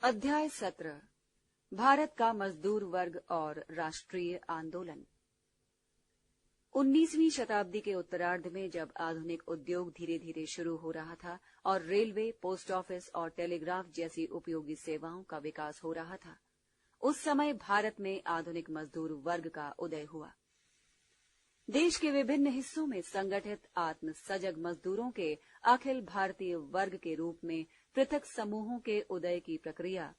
अध्याय 17 भारत का मजदूर वर्ग और राष्ट्रीय आंदोलन। 19वीं शताब्दी के उत्तरार्ध में जब आधुनिक उद्योग धीरे धीरे शुरू हो रहा था और रेलवे, पोस्ट ऑफिस और टेलीग्राफ जैसी उपयोगी सेवाओं का विकास हो रहा था, उस समय भारत में आधुनिक मजदूर वर्ग का उदय हुआ। देश के विभिन्न हिस्सों में संगठित आत्मसजग मजदूरों के अखिल भारतीय वर्ग के रूप में पृथक समूहों के उदय की प्रक्रिया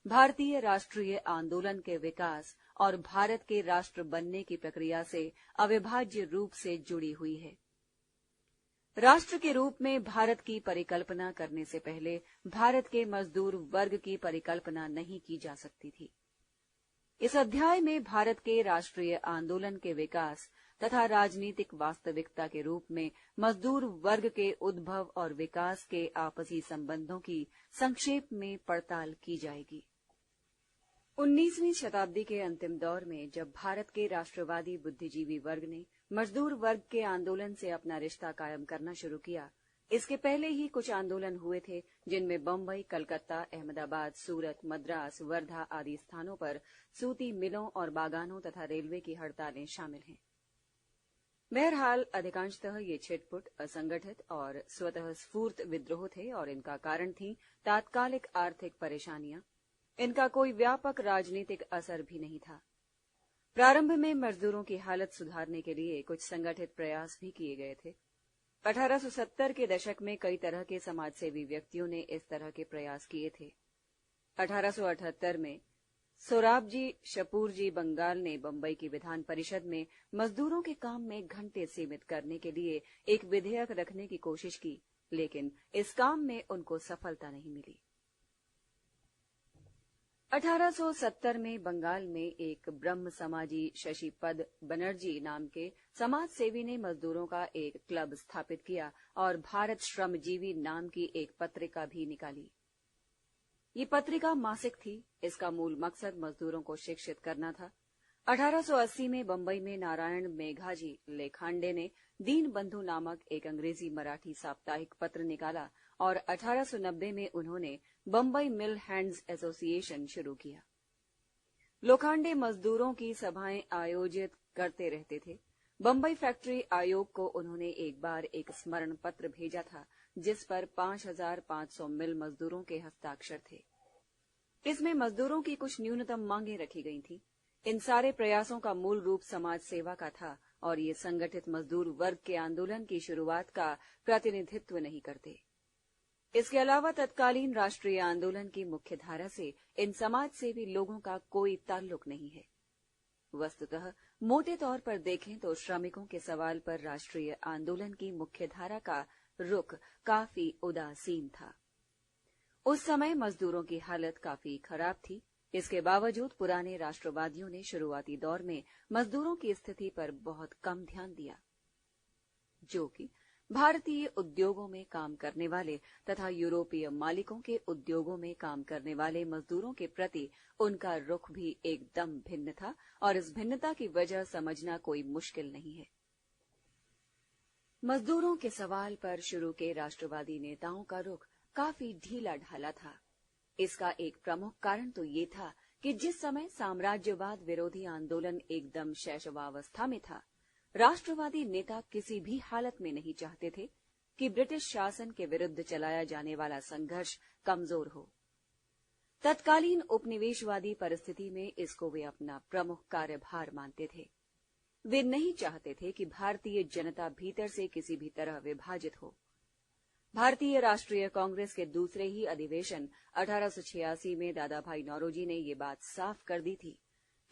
भारतीय राष्ट्रीय आंदोलन के विकास और भारत के राष्ट्र बनने की प्रक्रिया से अविभाज्य रूप से जुड़ी हुई है। राष्ट्र के रूप में भारत की परिकल्पना करने से पहले भारत के मजदूर वर्ग की परिकल्पना नहीं की जा सकती थी। इस अध्याय में भारत के राष्ट्रीय आंदोलन के विकास तथा राजनीतिक वास्तविकता के रूप में मजदूर वर्ग के उद्भव और विकास के आपसी संबंधों की संक्षेप में पड़ताल की जाएगी। 19वीं शताब्दी के अंतिम दौर में जब भारत के राष्ट्रवादी बुद्धिजीवी वर्ग ने मजदूर वर्ग के आंदोलन से अपना रिश्ता कायम करना शुरू किया, इसके पहले ही कुछ आंदोलन हुए थे जिनमें बम्बई, कलकत्ता, अहमदाबाद, सूरत, मद्रास, वर्धा आदि स्थानों पर सूती मिलों और बागानों तथा रेलवे की हड़तालें शामिल हैं। बहरहाल अधिकांशतः ये छिटपुट, असंगठित और स्वतः स्फूर्त विद्रोह थे और इनका कारण थी तात्कालिक आर्थिक परेशानियां। इनका कोई व्यापक राजनीतिक असर भी नहीं था। प्रारंभ में मजदूरों की हालत सुधारने के लिए कुछ संगठित प्रयास भी किए गए थे। 1870 के दशक में कई तरह के समाजसेवी व्यक्तियों ने इस तरह के प्रयास किए थे। 1878 में सोराबजी शपूरजी बंगाल ने बम्बई की विधान परिषद में मजदूरों के काम में घंटे सीमित करने के लिए एक विधेयक रखने की कोशिश की, लेकिन इस काम में उनको सफलता नहीं मिली। 1870 में बंगाल में एक ब्रह्म समाजी शशिपद बनर्जी नाम के समाज सेवी ने मजदूरों का एक क्लब स्थापित किया और भारत श्रमजीवी नाम की एक पत्रिका भी निकाली। ये पत्रिका मासिक थी। इसका मूल मकसद मजदूरों को शिक्षित करना था। 1880 में बम्बई में नारायण मेघाजी लेखांडे ने दीन बंधु नामक एक अंग्रेजी मराठी साप्ताहिक पत्र निकाला और 1890 में उन्होंने बम्बई मिल हैंड्स एसोसिएशन शुरू किया। लोखंडे मजदूरों की सभाएं आयोजित करते रहते थे। बम्बई फैक्ट्री आयोग को उन्होंने एक बार एक स्मरण पत्र भेजा था जिस पर 5500 मिल मजदूरों के हस्ताक्षर थे। इसमें मजदूरों की कुछ न्यूनतम मांगें रखी गई थीं। इन सारे प्रयासों का मूल रूप समाज सेवा का था और ये संगठित मजदूर वर्ग के आंदोलन की शुरुआत का प्रतिनिधित्व नहीं करते। इसके अलावा तत्कालीन राष्ट्रीय आंदोलन की मुख्य धारा से इन समाजसेवी लोगों का कोई ताल्लुक नहीं है। वस्तुतः मोटे तौर पर देखें तो श्रमिकों के सवाल पर राष्ट्रीय आंदोलन की मुख्य धारा का रुख काफी उदासीन था। उस समय मजदूरों की हालत काफी खराब थी। इसके बावजूद पुराने राष्ट्रवादियों ने शुरुआती दौर में मजदूरों की स्थिति पर बहुत कम ध्यान दिया, जो कि भारतीय उद्योगों में काम करने वाले तथा यूरोपीय मालिकों के उद्योगों में काम करने वाले मजदूरों के प्रति उनका रुख भी एकदम भिन्न था और इस भिन्नता की वजह समझना कोई मुश्किल नहीं है। मजदूरों के सवाल पर शुरू के राष्ट्रवादी नेताओं का रुख काफी ढीला ढाला था। इसका एक प्रमुख कारण तो ये था कि जिस समय साम्राज्यवाद विरोधी आंदोलन एकदम शैशवावस्था में था, राष्ट्रवादी नेता किसी भी हालत में नहीं चाहते थे कि ब्रिटिश शासन के विरुद्ध चलाया जाने वाला संघर्ष कमजोर हो। तत्कालीन उपनिवेशवादी परिस्थिति में इसको वे अपना प्रमुख कार्यभार मानते थे। वे नहीं चाहते थे कि भारतीय जनता भीतर से किसी भी तरह विभाजित हो। भारतीय राष्ट्रीय कांग्रेस के दूसरे ही अधिवेशन 1886 में दादा भाई नौरोजी ने ये बात साफ कर दी थी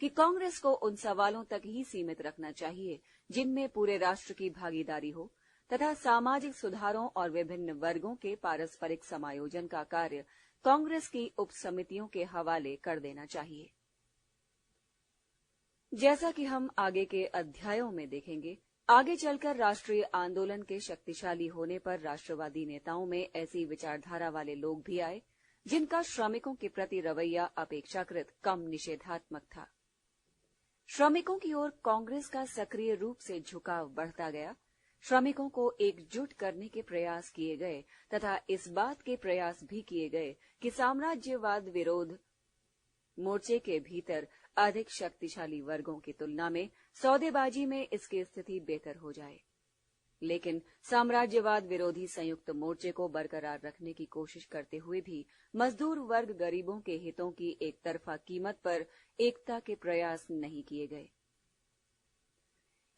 कि कांग्रेस को उन सवालों तक ही सीमित रखना चाहिए जिनमें पूरे राष्ट्र की भागीदारी हो तथा सामाजिक सुधारों और विभिन्न वर्गों के पारस्परिक समायोजन का कार्य कांग्रेस की उप समितियों के हवाले कर देना चाहिए। जैसा कि हम आगे के अध्यायों में देखेंगे, आगे चलकर राष्ट्रीय आंदोलन के शक्तिशाली होने पर राष्ट्रवादी नेताओं में ऐसी विचारधारा वाले लोग भी आए जिनका श्रमिकों के प्रति रवैया अपेक्षाकृत कम निषेधात्मक था। श्रमिकों की ओर कांग्रेस का सक्रिय रूप से झुकाव बढ़ता गया। श्रमिकों को एकजुट करने के प्रयास किए गए तथा इस बात के प्रयास भी किए गए कि साम्राज्यवाद विरोध मोर्चे के भीतर अधिक शक्तिशाली वर्गों की तुलना में सौदेबाजी में इसकी स्थिति बेहतर हो जाए। लेकिन साम्राज्यवाद विरोधी संयुक्त मोर्चे को बरकरार रखने की कोशिश करते हुए भी मजदूर वर्ग गरीबों के हितों की एक तरफा कीमत पर एकता के प्रयास नहीं किए गए।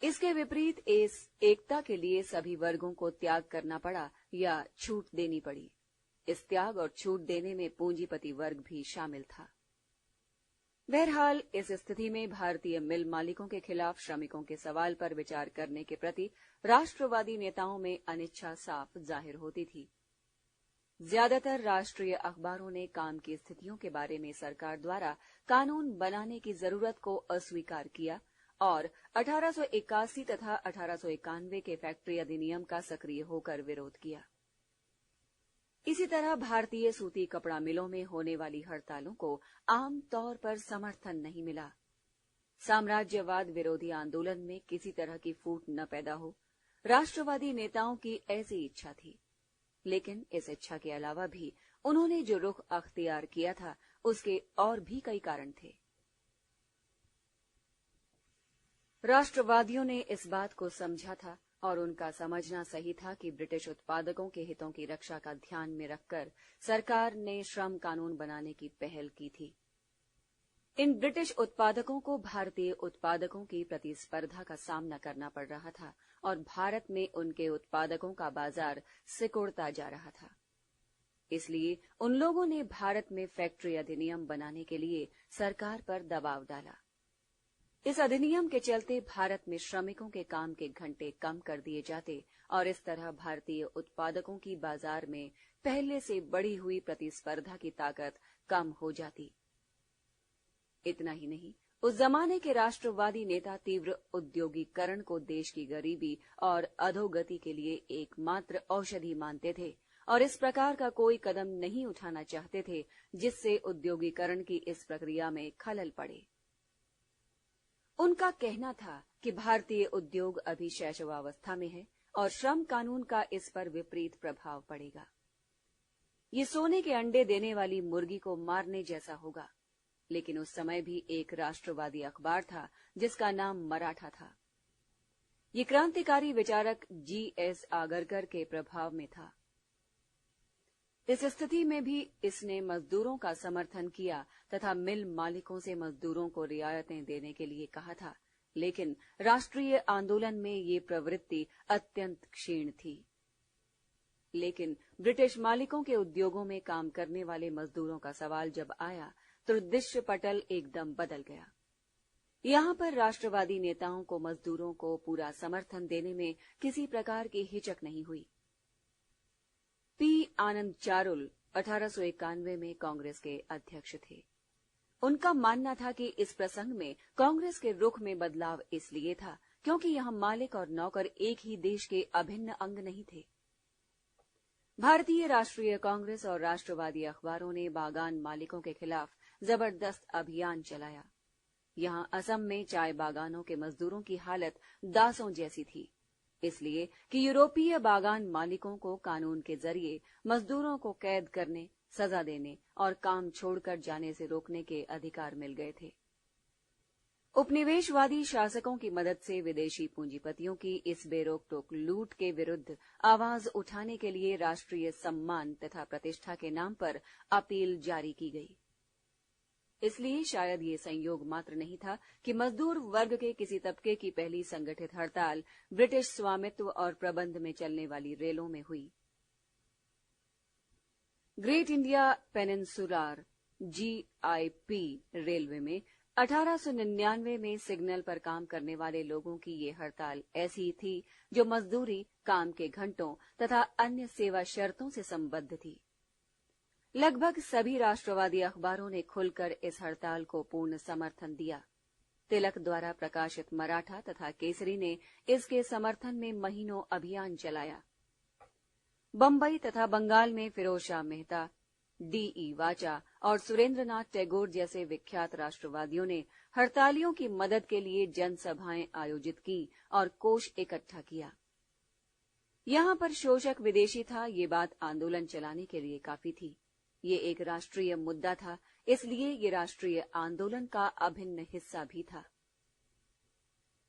इसके विपरीत इस एकता के लिए सभी वर्गों को त्याग करना पड़ा या छूट देनी पड़ी। इस त्याग और छूट देने में पूंजीपति वर्ग भी शामिल था। बहरहाल इस स्थिति में भारतीय मिल मालिकों के खिलाफ श्रमिकों के सवाल पर विचार करने के प्रति राष्ट्रवादी नेताओं में अनिच्छा साफ जाहिर होती थी। ज्यादातर राष्ट्रीय अखबारों ने काम की स्थितियों के बारे में सरकार द्वारा कानून बनाने की जरूरत को अस्वीकार किया और 1881 तथा 1891 के फैक्ट्री अधिनियम का सक्रिय होकर विरोध किया। इसी तरह भारतीय सूती कपड़ा मिलों में होने वाली हड़तालों को आम तौर पर समर्थन नहीं मिला। साम्राज्यवाद विरोधी आंदोलन में किसी तरह की फूट न पैदा हो, राष्ट्रवादी नेताओं की ऐसी इच्छा थी। लेकिन इस इच्छा के अलावा भी उन्होंने जो रुख अख्तियार किया था, उसके और भी कई कारण थे। राष्ट्रवादियों ने इस बात को समझा था और उनका समझना सही था कि ब्रिटिश उत्पादकों के हितों की रक्षा का ध्यान में रखकर सरकार ने श्रम कानून बनाने की पहल की थी। इन ब्रिटिश उत्पादकों को भारतीय उत्पादकों की प्रतिस्पर्धा का सामना करना पड़ रहा था और भारत में उनके उत्पादकों का बाजार सिकुड़ता जा रहा था। इसलिए उन लोगों ने भारत में फैक्ट्री अधिनियम बनाने के लिए सरकार पर दबाव डाला। इस अधिनियम के चलते भारत में श्रमिकों के काम के घंटे कम कर दिए जाते और इस तरह भारतीय उत्पादकों की बाजार में पहले से बढ़ी हुई प्रतिस्पर्धा की ताकत कम हो जाती। इतना ही नहीं, उस जमाने के राष्ट्रवादी नेता तीव्र उद्योगीकरण को देश की गरीबी और अधोगति के लिए एकमात्र औषधि मानते थे और इस प्रकार का कोई कदम नहीं उठाना चाहते थे जिससे उद्योगीकरण की इस प्रक्रिया में खलल पड़े। उनका कहना था कि भारतीय उद्योग अभी शैशवावस्था में है और श्रम कानून का इस पर विपरीत प्रभाव पड़ेगा। ये सोने के अंडे देने वाली मुर्गी को मारने जैसा होगा। लेकिन उस समय भी एक राष्ट्रवादी अखबार था जिसका नाम मराठा था। ये क्रांतिकारी विचारक G.S. आगरकर के प्रभाव में था। इस स्थिति में भी इसने मजदूरों का समर्थन किया तथा मिल मालिकों से मजदूरों को रियायतें देने के लिए कहा था, लेकिन राष्ट्रीय आंदोलन में ये प्रवृत्ति अत्यंत क्षीण थी। लेकिन ब्रिटिश मालिकों के उद्योगों में काम करने वाले मजदूरों का सवाल जब आया तो दृश्य पटल एकदम बदल गया। यहाँ पर राष्ट्रवादी नेताओं को मजदूरों को पूरा समर्थन देने में किसी प्रकार की हिचक नहीं हुई। P. आनंद चारुल 1891 में कांग्रेस के अध्यक्ष थे। उनका मानना था कि इस प्रसंग में कांग्रेस के रुख में बदलाव इसलिए था क्योंकि यहाँ मालिक और नौकर एक ही देश के अभिन्न अंग नहीं थे। भारतीय राष्ट्रीय कांग्रेस और राष्ट्रवादी अखबारों ने बागान मालिकों के खिलाफ जबरदस्त अभियान चलाया। यहाँ असम में चाय बागानों के मजदूरों की हालत दासों जैसी थी, इसलिए कि यूरोपीय बागान मालिकों को कानून के जरिए मजदूरों को कैद करने, सजा देने और काम छोड़कर जाने से रोकने के अधिकार मिल गए थे। उपनिवेशवादी शासकों की मदद से विदेशी पूंजीपतियों की इस बेरोक-टोक लूट के विरुद्ध आवाज उठाने के लिए राष्ट्रीय सम्मान तथा प्रतिष्ठा के नाम पर अपील जारी की गई। इसलिए शायद ये संयोग मात्र नहीं था कि मजदूर वर्ग के किसी तबके की पहली संगठित हड़ताल ब्रिटिश स्वामित्व और प्रबंध में चलने वाली रेलों में हुई। Great India peninsular GIP railway में 1899 में सिग्नल पर काम करने वाले लोगों की ये हड़ताल ऐसी थी जो मजदूरी, काम के घंटों तथा अन्य सेवा शर्तों से संबद्ध थी। लगभग सभी राष्ट्रवादी अखबारों ने खुलकर इस हड़ताल को पूर्ण समर्थन दिया। तिलक द्वारा प्रकाशित मराठा तथा केसरी ने इसके समर्थन में महीनों अभियान चलाया। बंबई तथा बंगाल में फिरोज शाह मेहता, D.E. वाचा और सुरेंद्रनाथ टैगोर जैसे विख्यात राष्ट्रवादियों ने हड़तालियों की मदद के लिए जनसभाएं आयोजित की और कोष इकट्ठा किया। यहाँ पर शोषक विदेशी था, ये बात आंदोलन चलाने के लिए काफी थी। ये एक राष्ट्रीय मुद्दा था, इसलिए ये राष्ट्रीय आंदोलन का अभिन्न हिस्सा भी था।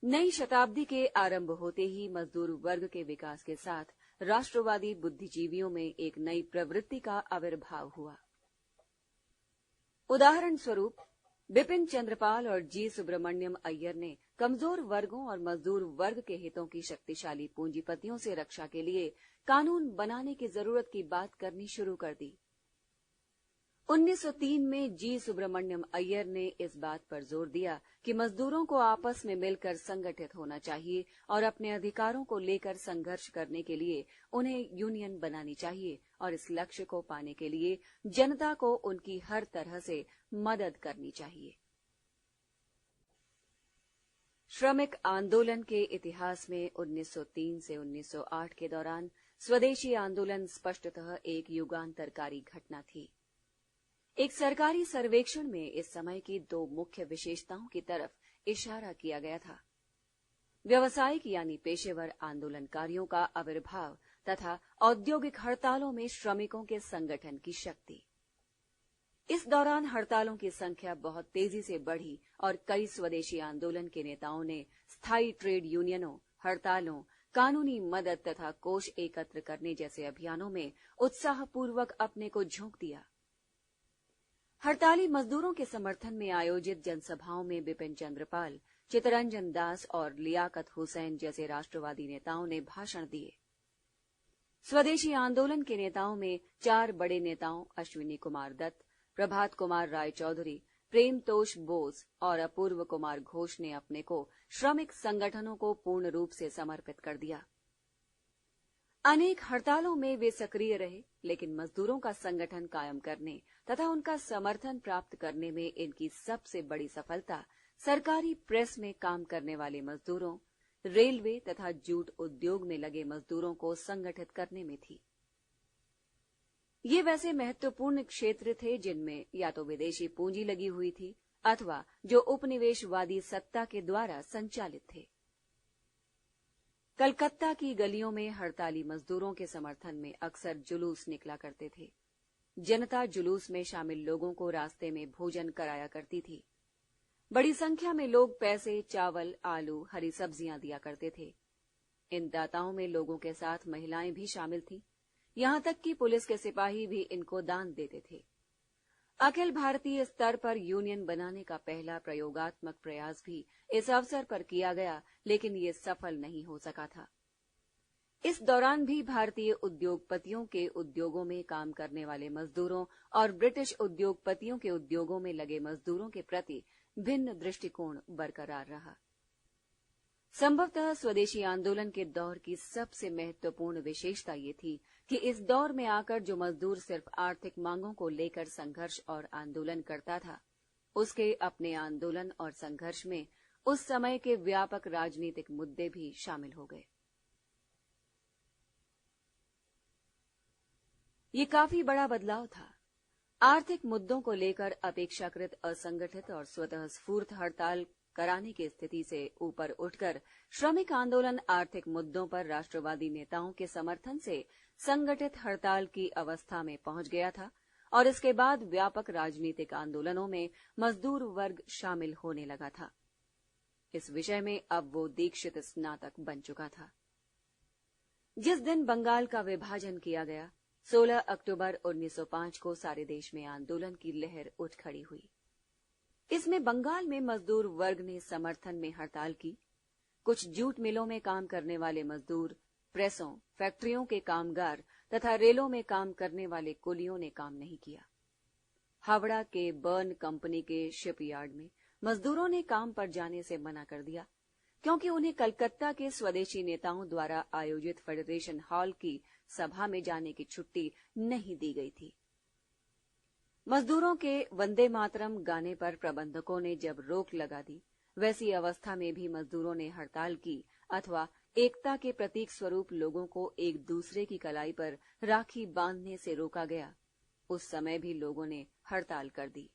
नई शताब्दी के आरंभ होते ही मजदूर वर्ग के विकास के साथ राष्ट्रवादी बुद्धिजीवियों में एक नई प्रवृत्ति का आविर्भाव हुआ। उदाहरण स्वरूप बिपिन चंद्रपाल और जी सुब्रमण्यम अय्यर ने कमजोर वर्गों और मजदूर वर्ग के हितों की शक्तिशाली पूंजीपतियों से रक्षा के लिए कानून बनाने की जरूरत की बात करनी शुरू कर दी। 1903 में जी सुब्रमण्यम अय्यर ने इस बात पर जोर दिया कि मजदूरों को आपस में मिलकर संगठित होना चाहिए और अपने अधिकारों को लेकर संघर्ष करने के लिए उन्हें यूनियन बनानी चाहिए और इस लक्ष्य को पाने के लिए जनता को उनकी हर तरह से मदद करनी चाहिए। श्रमिक आंदोलन के इतिहास में 1903 से 1908 के दौरान स्वदेशी आंदोलन स्पष्टतः एक युगांतरकारी घटना थी। एक सरकारी सर्वेक्षण में इस समय की दो मुख्य विशेषताओं की तरफ इशारा किया गया था: व्यावसायिक यानी पेशेवर आंदोलनकारियों का आविर्भाव तथा औद्योगिक हड़तालों में श्रमिकों के संगठन की शक्ति। इस दौरान हड़तालों की संख्या बहुत तेजी से बढ़ी और कई स्वदेशी आंदोलन के नेताओं ने स्थायी ट्रेड यूनियनों, हड़तालों, कानूनी मदद तथा कोष एकत्र करने जैसे अभियानों में उत्साहपूर्वक अपने को झोंक दिया। हड़ताली मजदूरों के समर्थन में आयोजित जनसभाओं में बिपिन चंद्रपाल, चित्तरंजन दास और लियाकत हुसैन जैसे राष्ट्रवादी नेताओं ने भाषण दिए। स्वदेशी आंदोलन के नेताओं में चार बड़े नेताओं अश्विनी कुमार दत्त, प्रभात कुमार राय चौधरी, प्रेमतोष बोस और अपूर्व कुमार घोष ने अपने को श्रमिक संगठनों को पूर्ण रूप से समर्पित कर दिया। अनेक हड़तालों में वे सक्रिय रहे, लेकिन मजदूरों का संगठन कायम करने तथा उनका समर्थन प्राप्त करने में इनकी सबसे बड़ी सफलता सरकारी प्रेस में काम करने वाले मजदूरों, रेलवे तथा जूट उद्योग में लगे मजदूरों को संगठित करने में थी। ये वैसे महत्वपूर्ण क्षेत्र थे जिनमें या तो विदेशी पूंजी लगी हुई थी अथवा जो उपनिवेशवादी सत्ता के द्वारा संचालित थे। कलकत्ता की गलियों में हड़ताली मजदूरों के समर्थन में अक्सर जुलूस निकला करते थे। जनता जुलूस में शामिल लोगों को रास्ते में भोजन कराया करती थी। बड़ी संख्या में लोग पैसे, चावल, आलू, हरी सब्जियां दिया करते थे। इन दाताओं में लोगों के साथ महिलाएं भी शामिल थीं। यहां तक कि पुलिस के सिपाही भी इनको दान देते थे। अखिल भारतीय स्तर पर यूनियन बनाने का पहला प्रयोगात्मक प्रयास भी इस अवसर पर किया गया, लेकिन ये सफल नहीं हो सका था। इस दौरान भी भारतीय उद्योगपतियों के उद्योगों में काम करने वाले मजदूरों और ब्रिटिश उद्योगपतियों के उद्योगों में लगे मजदूरों के प्रति भिन्न दृष्टिकोण बरकरार रहा। संभवतः स्वदेशी आंदोलन के दौर की सबसे महत्वपूर्ण विशेषता ये थी कि इस दौर में आकर जो मजदूर सिर्फ आर्थिक मांगों को लेकर संघर्ष और आंदोलन करता था, उसके अपने आंदोलन और संघर्ष में उस समय के व्यापक राजनीतिक मुद्दे भी शामिल हो गए। ये काफी बड़ा बदलाव था। आर्थिक मुद्दों को लेकर अपेक्षाकृत असंगठित और स्वतः स्फूर्त हड़ताल कराने की स्थिति से ऊपर उठकर श्रमिक आंदोलन आर्थिक मुद्दों पर राष्ट्रवादी नेताओं के समर्थन से संगठित हड़ताल की अवस्था में पहुंच गया था और इसके बाद व्यापक राजनीतिक आंदोलनों में मजदूर वर्ग शामिल होने लगा था। इस विषय में अब वो दीक्षित स्नातक बन चुका था। जिस दिन बंगाल का विभाजन किया गया, 16 अक्टूबर 1905 को सारे देश में आंदोलन की लहर उठ खड़ी हुई। इसमें बंगाल में मजदूर वर्ग ने समर्थन में हड़ताल की। कुछ जूट मिलों में काम करने वाले मजदूर, प्रेसों, फैक्ट्रियों के कामगार तथा रेलों में काम करने वाले कुलियों ने काम नहीं किया। हावड़ा के बर्न कंपनी के शिपयार्ड में मजदूरों ने काम पर जाने से मना कर दिया, क्योंकि उन्हें कलकत्ता के स्वदेशी नेताओं द्वारा आयोजित फेडरेशन हॉल की सभा में जाने की छुट्टी नहीं दी गई थी। मजदूरों के वंदे मातरम गाने पर प्रबंधकों ने जब रोक लगा दी, वैसी अवस्था में भी मजदूरों ने हड़ताल की अथवा एकता के प्रतीक स्वरूप लोगों को एक दूसरे की कलाई पर राखी बांधने से रोका गया, उस समय भी लोगों ने हड़ताल कर दी।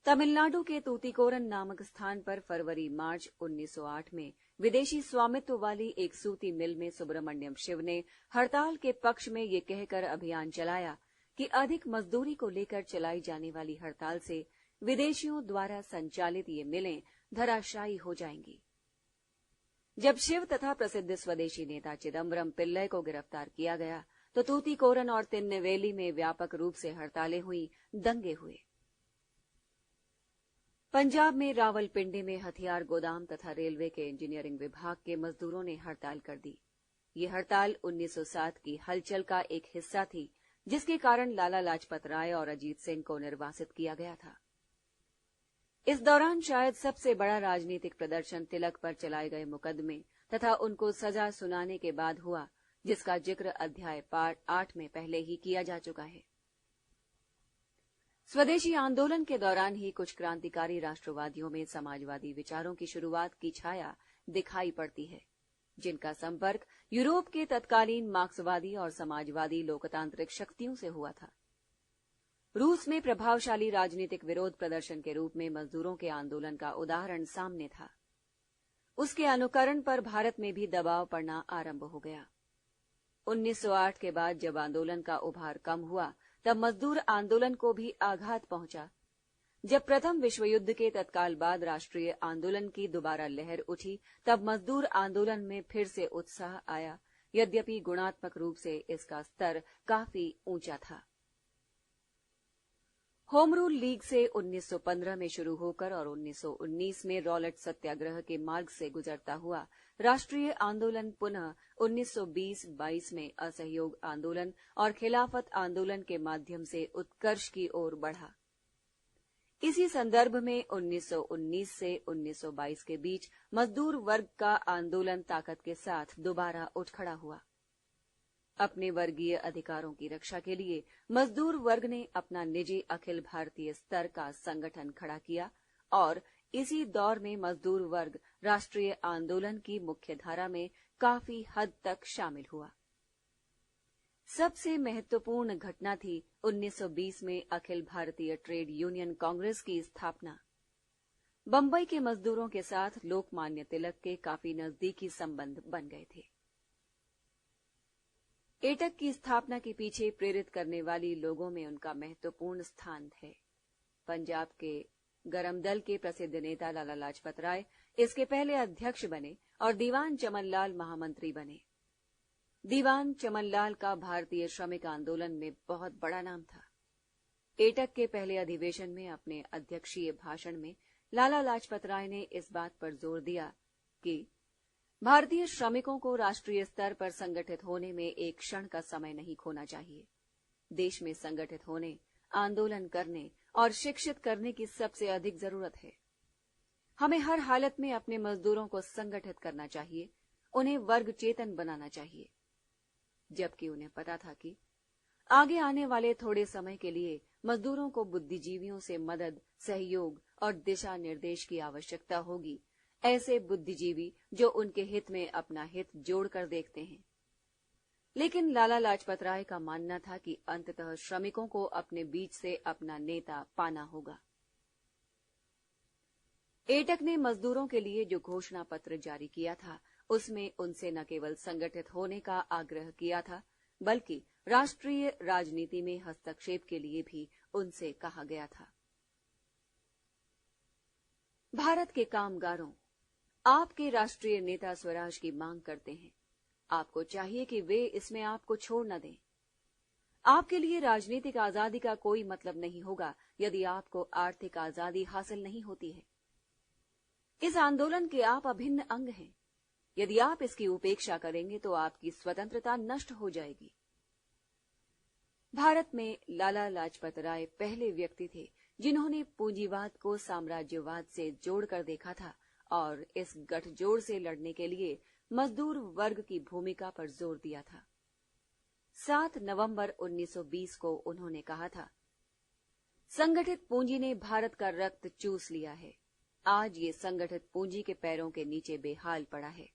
तमिलनाडु के तूतीकोरन नामक स्थान पर फरवरी-मार्च 1908 में विदेशी स्वामित्व वाली एक सूती मिल में सुब्रमण्यम शिव ने हड़ताल के पक्ष में ये कहकर अभियान चलाया कि अधिक मजदूरी को लेकर चलाई जाने वाली हड़ताल से विदेशियों द्वारा संचालित ये मिलें धराशायी हो जाएंगी। जब शिव तथा प्रसिद्ध स्वदेशी नेता चिदम्बरम पिल्लई को गिरफ्तार किया गया तो तूतीकोरन और तिन्नेवेली में व्यापक रूप से हड़तालें हुई, दंगे हुए। पंजाब में रावलपिंडी में हथियार गोदाम तथा रेलवे के इंजीनियरिंग विभाग के मजदूरों ने हड़ताल कर दी। ये हड़ताल 1907 की हलचल का एक हिस्सा थी, जिसके कारण लाला लाजपत राय और अजीत सिंह को निर्वासित किया गया था। इस दौरान शायद सबसे बड़ा राजनीतिक प्रदर्शन तिलक पर चलाए गए मुकदमे तथा उनको सजा सुनाने के बाद हुआ, जिसका जिक्र अध्याय 8 में पहले ही किया जा चुका है। स्वदेशी आंदोलन के दौरान ही कुछ क्रांतिकारी राष्ट्रवादियों में समाजवादी विचारों की शुरुआत की छाया दिखाई पड़ती है, जिनका संपर्क यूरोप के तत्कालीन मार्क्सवादी और समाजवादी लोकतांत्रिक शक्तियों से हुआ था। रूस में प्रभावशाली राजनीतिक विरोध प्रदर्शन के रूप में मजदूरों के आंदोलन का उदाहरण सामने था। उसके अनुकरण पर भारत में भी दबाव पड़ना आरंभ हो गया। 1908 के बाद जब आंदोलन का उभार कम हुआ, तब मजदूर आंदोलन को भी आघात पहुंचा। जब प्रथम विश्व युद्ध के तत्काल बाद राष्ट्रीय आंदोलन की दोबारा लहर उठी, तब मजदूर आंदोलन में फिर से उत्साह आया, यद्यपि गुणात्मक रूप से इसका स्तर काफी ऊंचा था। होम रूल लीग से 1915 में शुरू होकर और 1919 में रॉलेट सत्याग्रह के मार्ग से गुजरता हुआ राष्ट्रीय आंदोलन पुनः 1920-22 में असहयोग आंदोलन और खिलाफत आंदोलन के माध्यम से उत्कर्ष की ओर बढ़ा। इसी संदर्भ में 1919 से 1922 के बीच मजदूर वर्ग का आंदोलन ताकत के साथ दोबारा उठ खड़ा हुआ। अपने वर्गीय अधिकारों की रक्षा के लिए मजदूर वर्ग ने अपना निजी अखिल भारतीय स्तर का संगठन खड़ा किया और इसी दौर में मजदूर वर्ग राष्ट्रीय आंदोलन की मुख्य धारा में काफी हद तक शामिल हुआ। सबसे महत्वपूर्ण घटना थी 1920 में अखिल भारतीय ट्रेड यूनियन कांग्रेस की स्थापना। बंबई के मजदूरों के साथ लोकमान्य तिलक के काफी नजदीकी संबंध बन गए थे। एटक की स्थापना के पीछे प्रेरित करने वाली लोगों में उनका महत्वपूर्ण स्थान है। पंजाब के गरम दल के प्रसिद्ध नेता लाला लाजपत राय इसके पहले अध्यक्ष बने और दीवान चमनलाल महामंत्री बने। दीवान चमनलाल का भारतीय श्रमिक आंदोलन में बहुत बड़ा नाम था। एटक के पहले अधिवेशन में अपने अध्यक्षीय भाषण में लाला लाजपत राय ने इस बात पर जोर दिया कि भारतीय श्रमिकों को राष्ट्रीय स्तर पर संगठित होने में एक क्षण का समय नहीं खोना चाहिए। देश में संगठित होने, आंदोलन करने और शिक्षित करने की सबसे अधिक जरूरत है। हमें हर हालत में अपने मजदूरों को संगठित करना चाहिए, उन्हें वर्ग चेतन बनाना चाहिए। जबकि उन्हें पता था कि आगे आने वाले थोड़े समय के लिए मजदूरों को बुद्धिजीवियों से मदद, सहयोग और दिशा निर्देश की आवश्यकता होगी, ऐसे बुद्धिजीवी जो उनके हित में अपना हित जोड़कर देखते हैं। लेकिन लाला लाजपत राय का मानना था कि अंततः श्रमिकों को अपने बीच से अपना नेता पाना होगा। एटक ने मजदूरों के लिए जो घोषणा पत्र जारी किया था, उसमें उनसे न केवल संगठित होने का आग्रह किया था, बल्कि राष्ट्रीय राजनीति में हस्तक्षेप के लिए भी उनसे कहा गया था। भारत के कामगारों, आपके राष्ट्रीय नेता स्वराज की मांग करते हैं। आपको चाहिए कि वे इसमें आपको छोड़ न दें। आपके लिए राजनीतिक आजादी का कोई मतलब नहीं होगा यदि आपको आर्थिक आजादी हासिल नहीं होती है। इस आंदोलन के आप अभिन्न अंग हैं। यदि आप इसकी उपेक्षा करेंगे तो आपकी स्वतंत्रता नष्ट हो जाएगी। भारत में लाला लाजपत राय पहले व्यक्ति थे जिन्होंने पूंजीवाद को साम्राज्यवाद से जोड़कर देखा था और इस गठजोड़ से लड़ने के लिए मजदूर वर्ग की भूमिका पर जोर दिया था। 7 नवंबर 1920 को उन्होंने कहा था, संगठित पूंजी ने भारत का रक्त चूस लिया है। आज ये संगठित पूंजी के पैरों के नीचे बेहाल पड़ा है।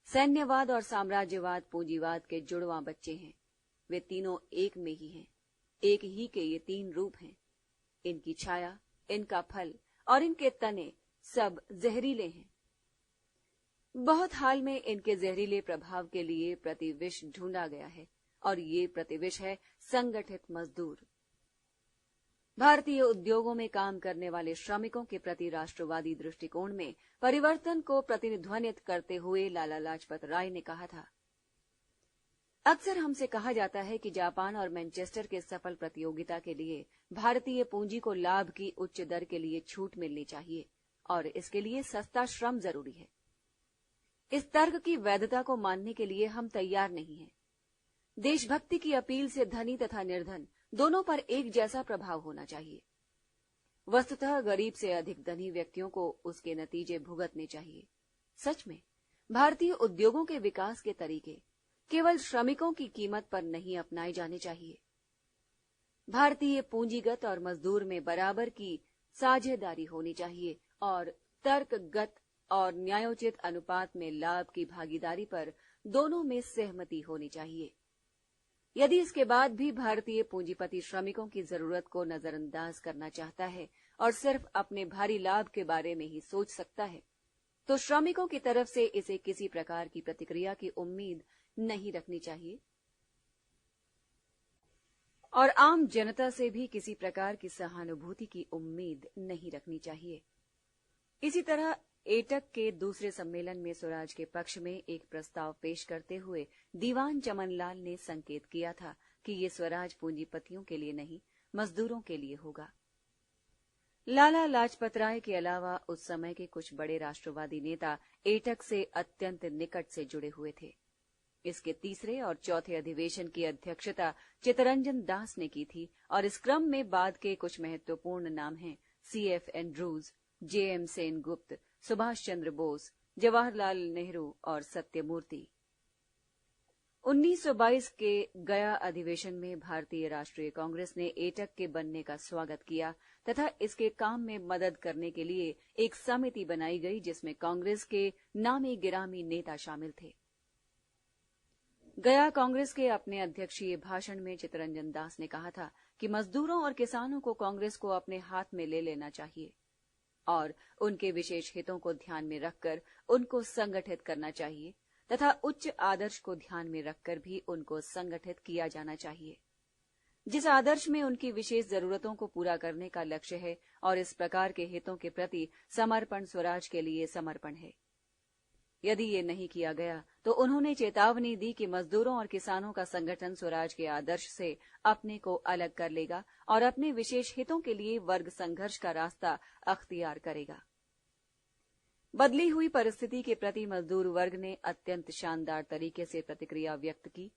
सैन्यवाद और साम्राज्यवाद पूंजीवाद के जुड़वां बच्चे हैं। वे तीनों एक में ही हैं। एक ही के ये 3 रूप हैं। इनकी छाया, इनका फल और इनके तने सब जहरीले हैं। बहुत हाल में इनके जहरीले प्रभाव के लिए प्रतिविष ढूंढा गया है और ये प्रतिविष है संगठित मजदूर। भारतीय उद्योगों में काम करने वाले श्रमिकों के प्रति राष्ट्रवादी दृष्टिकोण में परिवर्तन को प्रतिध्वनित करते हुए लाला लाजपत राय ने कहा था, अक्सर हमसे कहा जाता है कि जापान और मैनचेस्टर के सफल प्रतियोगिता के लिए भारतीय पूंजी को लाभ की उच्च दर के लिए छूट मिलनी चाहिए और इसके लिए सस्ता श्रम जरूरी है। इस तर्क की वैधता को मानने के लिए हम तैयार नहीं हैं। देशभक्ति की अपील से धनी तथा निर्धन दोनों पर एक जैसा प्रभाव होना चाहिए। वस्तुतः गरीब से अधिक धनी व्यक्तियों को उसके नतीजे भुगतने चाहिए। सच में भारतीय उद्योगों के विकास के तरीके केवल श्रमिकों की कीमत पर नहीं अपनाए जाने चाहिए। भारतीय पूंजीगत और मजदूर में बराबर की साझेदारी होनी चाहिए और तर्कगत और न्यायोचित अनुपात में लाभ की भागीदारी पर दोनों में सहमति होनी चाहिए। यदि इसके बाद भी भारतीय पूंजीपति श्रमिकों की जरूरत को नजरअंदाज करना चाहता है और सिर्फ अपने भारी लाभ के बारे में ही सोच सकता है, तो श्रमिकों की तरफ से इसे किसी प्रकार की प्रतिक्रिया की उम्मीद नहीं रखनी चाहिए और आम जनता से भी किसी प्रकार की सहानुभूति की उम्मीद नहीं रखनी चाहिए। इसी तरह एटक के दूसरे सम्मेलन में स्वराज के पक्ष में एक प्रस्ताव पेश करते हुए दीवान चमनलाल ने संकेत किया था कि ये स्वराज पूंजीपतियों के लिए नहीं, मजदूरों के लिए होगा। लाला लाजपत राय के अलावा उस समय के कुछ बड़े राष्ट्रवादी नेता एटक से अत्यंत निकट से जुड़े हुए थे। इसके तीसरे और चौथे अधिवेशन की अध्यक्षता चितरंजन दास ने की थी और इस क्रम में बाद के कुछ महत्वपूर्ण नाम हैं CF Andrews, JM Sengupta, Subhash Chandra Bose, Jawaharlal Nehru और सत्यमूर्ति। 1922 के गया अधिवेशन में भारतीय राष्ट्रीय कांग्रेस ने एटक के बनने का स्वागत किया तथा इसके काम में मदद करने के लिए एक समिति बनाई गई जिसमें कांग्रेस के नामी गिरामी नेता शामिल थे। गया कांग्रेस के अपने अध्यक्षीय भाषण में चितरंजन दास ने कहा था कि मजदूरों और किसानों को कांग्रेस को अपने हाथ में ले लेना चाहिए और उनके विशेष हितों को ध्यान में रखकर उनको संगठित करना चाहिए तथा उच्च आदर्श को ध्यान में रखकर भी उनको संगठित किया जाना चाहिए, जिस आदर्श में उनकी विशेष जरूरतों को पूरा करने का लक्ष्य है और इस प्रकार के हितों के प्रति समर्पण स्वराज के लिए समर्पण है। यदि ये नहीं किया गया तो उन्होंने चेतावनी दी कि मजदूरों और किसानों का संगठन स्वराज के आदर्श से अपने को अलग कर लेगा और अपने विशेष हितों के लिए वर्ग संघर्ष का रास्ता अख्तियार करेगा। बदली हुई परिस्थिति के प्रति मजदूर वर्ग ने अत्यंत शानदार तरीके से प्रतिक्रिया व्यक्त की।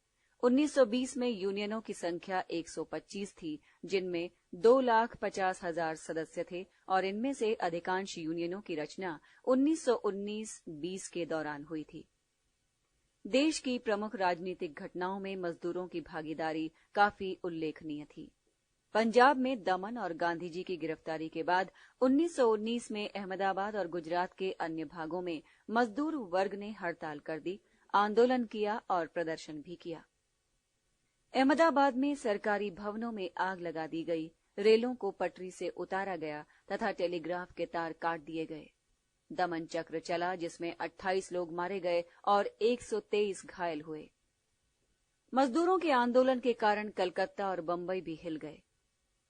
1920 में यूनियनों की संख्या 125 थी, जिनमें 2,50,000 सदस्य थे और इनमें से अधिकांश यूनियनों की रचना 1919-20 के दौरान हुई थी। देश की प्रमुख राजनीतिक घटनाओं में मजदूरों की भागीदारी काफी उल्लेखनीय थी। पंजाब में दमन और गांधी जी की गिरफ्तारी के बाद 1919 में अहमदाबाद और गुजरात के अन्य भागों में मजदूर वर्ग ने हड़ताल कर दी, आंदोलन किया और प्रदर्शन भी किया। अहमदाबाद में सरकारी भवनों में आग लगा दी गई, रेलों को पटरी से उतारा गया तथा टेलीग्राफ के तार काट दिए गए। दमन चक्र चला जिसमें 28 लोग मारे गए और 123 घायल हुए। मजदूरों के आंदोलन के कारण कलकत्ता और बंबई भी हिल गए।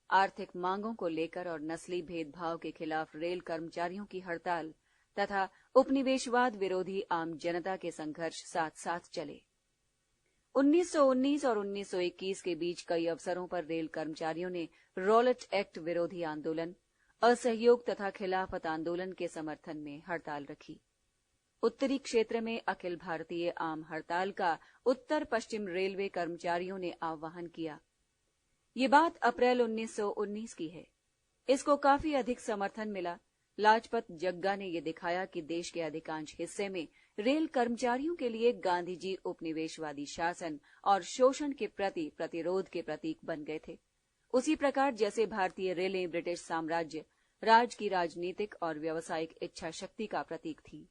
आर्थिक मांगों को लेकर और नस्ली भेदभाव के खिलाफ रेल कर्मचारियों की हड़ताल तथा उपनिवेशवाद विरोधी आम जनता के संघर्ष साथ साथ चले। 1919 और 1921 के बीच कई अवसरों पर रेल कर्मचारियों ने रॉलेट एक्ट विरोधी आंदोलन, असहयोग तथा खिलाफत आंदोलन के समर्थन में हड़ताल रखी। उत्तरी क्षेत्र में अखिल भारतीय आम हड़ताल का उत्तर पश्चिम रेलवे कर्मचारियों ने आह्वान किया। ये बात अप्रैल 1919 की है। इसको काफी अधिक समर्थन मिला। लाजपत जग्गा ने यह दिखाया कि देश के अधिकांश हिस्से में रेल कर्मचारियों के लिए गांधी जी उपनिवेशवादी शासन और शोषण के प्रति प्रतिरोध के प्रतीक बन गए थे, उसी प्रकार जैसे भारतीय रेलें ब्रिटिश साम्राज्य राज की राजनीतिक और व्यावसायिक इच्छा शक्ति का प्रतीक थी।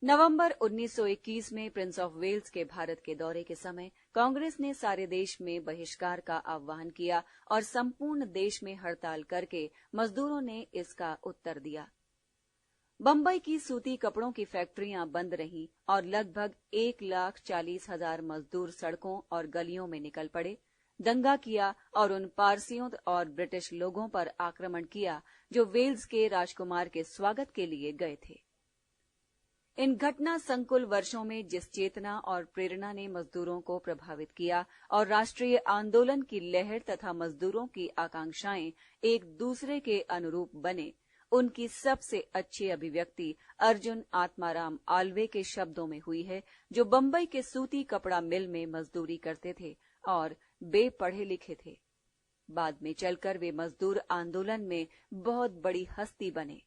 नवंबर 1921 में प्रिंस ऑफ वेल्स के भारत के दौरे के समय कांग्रेस ने सारे देश में बहिष्कार का आह्वान किया और संपूर्ण देश में हड़ताल करके मजदूरों ने इसका उत्तर दिया। बंबई की सूती कपड़ों की फैक्ट्रियां बंद रहीं और लगभग 1,40,000 मजदूर सड़कों और गलियों में निकल पड़े, दंगा किया और उन पारसियों और ब्रिटिश लोगों पर आक्रमण किया जो वेल्स के राजकुमार के स्वागत के लिए गए थे। इन घटना संकुल वर्षों में जिस चेतना और प्रेरणा ने मजदूरों को प्रभावित किया और राष्ट्रीय आंदोलन की लहर तथा मजदूरों की आकांक्षाएं एक दूसरे के अनुरूप बने, उनकी सबसे अच्छी अभिव्यक्ति अर्जुन आत्माराम आल्वे के शब्दों में हुई है, जो बंबई के सूती कपड़ा मिल में मजदूरी करते थे और बेपढ़े लिखे थे। बाद में चलकर वे मजदूर आंदोलन में बहुत बड़ी हस्ती बने।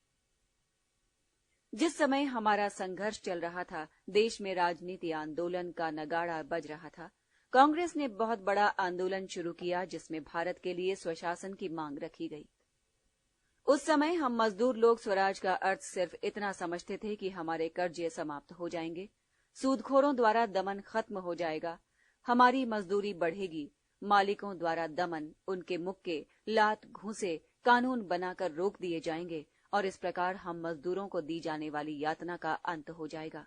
जिस समय हमारा संघर्ष चल रहा था, देश में राजनीति आंदोलन का नगाड़ा बज रहा था। कांग्रेस ने बहुत बड़ा आंदोलन शुरू किया जिसमें भारत के लिए स्वशासन की मांग रखी गई। उस समय हम मजदूर लोग स्वराज का अर्थ सिर्फ इतना समझते थे कि हमारे कर्जे समाप्त हो जाएंगे, सूदखोरों द्वारा दमन खत्म हो जाएगा, हमारी मजदूरी बढ़ेगी, मालिकों द्वारा दमन, उनके मुक्के, लात, घूंसे, कानून बनाकर रोक दिए जाएंगे और इस प्रकार हम मजदूरों को दी जाने वाली यातना का अंत हो जाएगा।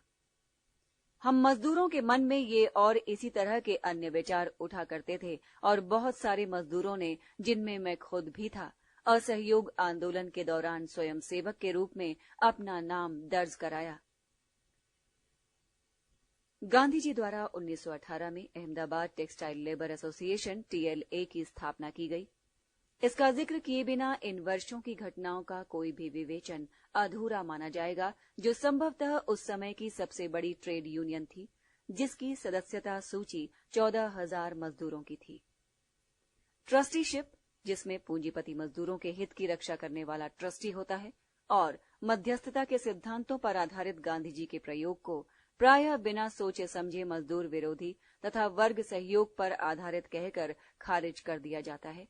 हम मजदूरों के मन में ये और इसी तरह के अन्य विचार उठा करते थे और बहुत सारे मजदूरों ने, जिनमें मैं खुद भी था, असहयोग आंदोलन के दौरान स्वयंसेवक के रूप में अपना नाम दर्ज कराया। गांधी जी द्वारा 1918 में Ahmedabad textile labour association TLA की स्थापना की गई। इसका जिक्र किए बिना इन वर्षों की घटनाओं का कोई भी विवेचन अधूरा माना जाएगा, जो संभवतः उस समय की सबसे बड़ी ट्रेड यूनियन थी, जिसकी सदस्यता सूची 14,000 मजदूरों की थी। ट्रस्टीशिप, जिसमें पूंजीपति मजदूरों के हित की रक्षा करने वाला ट्रस्टी होता है, और मध्यस्थता के सिद्धांतों पर आधारित गांधी जी के प्रयोग को प्रायः बिना सोचे समझे मजदूर विरोधी तथा वर्ग सहयोग पर आधारित कहकर खारिज कर दिया जाता है।